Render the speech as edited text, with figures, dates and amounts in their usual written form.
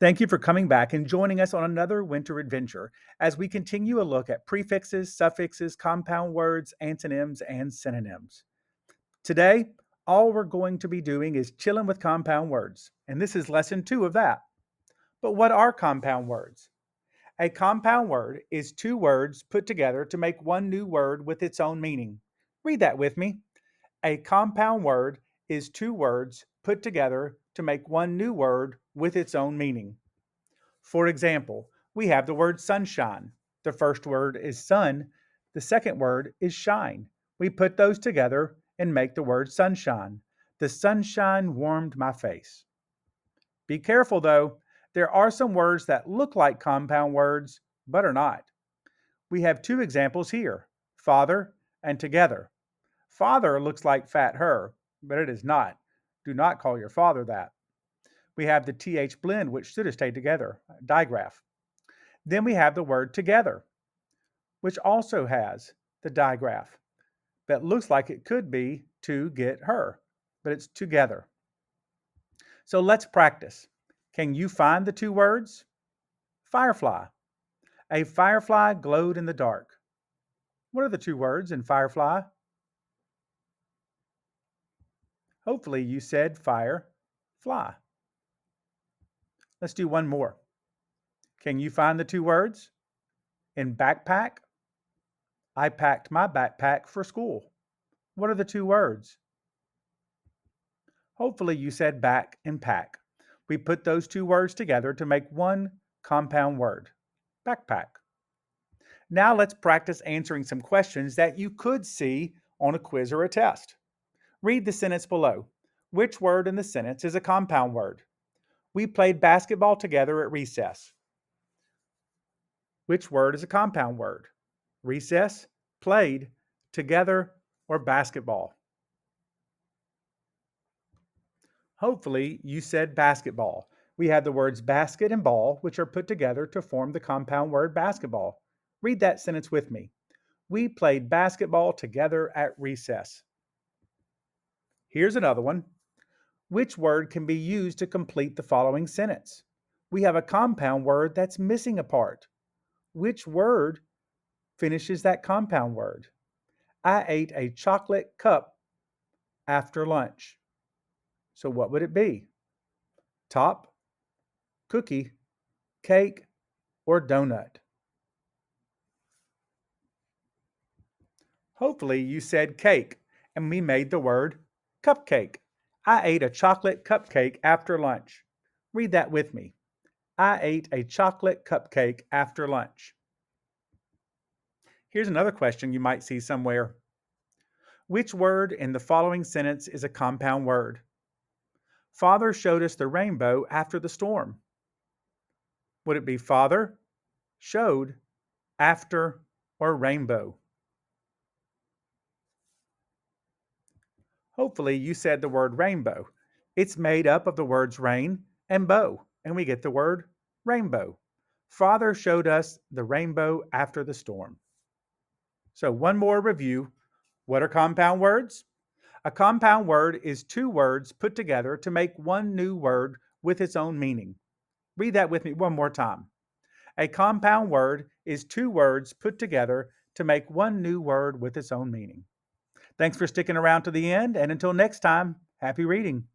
Thank you for coming back and joining us on another winter adventure as we continue a look at prefixes, suffixes, compound words, antonyms, and synonyms. Today, all we're going to be doing is chilling with compound words, and this is lesson 2 of that. But what are compound words? A compound word is two words put together to make one new word with its own meaning. Read that with me. A compound word is two words put together to make one new word with its own meaning. For example, we have the word sunshine. The first word is sun. The second word is shine. We put those together and make the word sunshine. The sunshine warmed my face. Be careful though, there are some words that look like compound words but are not. We have two examples here, father and together. Father looks like fat her, but it is not. Do not call your father that. We have the TH blend, which should have stayed together, digraph. Then we have the word together, which also has the digraph that looks like it could be to get her, but it's together. So let's practice. Can you find the two words? Firefly. A firefly glowed in the dark. What are the two words in firefly? Hopefully you said fire, fly. Let's do one more. Can you find the two words? In backpack, I packed my backpack for school. What are the two words? Hopefully you said back and pack. We put those two words together to make one compound word, backpack. Now let's practice answering some questions that you could see on a quiz or a test. Read the sentence below. Which word in the sentence is a compound word? We played basketball together at recess. Which word is a compound word? Recess, played, together, or basketball? Hopefully you said basketball. We have the words basket and ball, which are put together to form the compound word basketball. Read that sentence with me. We played basketball together at recess. Here's another one. Which word can be used to complete the following sentence? We have a compound word that's missing a part. Which word finishes that compound word? I ate a chocolate cup after lunch. So what would it be? Top, cookie, cake, or donut? Hopefully you said cake, and we made the word cupcake. I ate a chocolate cupcake after lunch. Read that with me. I ate a chocolate cupcake after lunch. Here's another question you might see somewhere. Which word in the following sentence is a compound word? Father showed us the rainbow after the storm. Would it be father, showed, after, or rainbow? Hopefully you said the word rainbow. It's made up of the words rain and bow, and we get the word rainbow. Father showed us the rainbow after the storm. So one more review. What are compound words? A compound word is two words put together to make one new word with its own meaning. Read that with me one more time. A compound word is two words put together to make one new word with its own meaning. Thanks for sticking around to the end, and until next time, happy reading.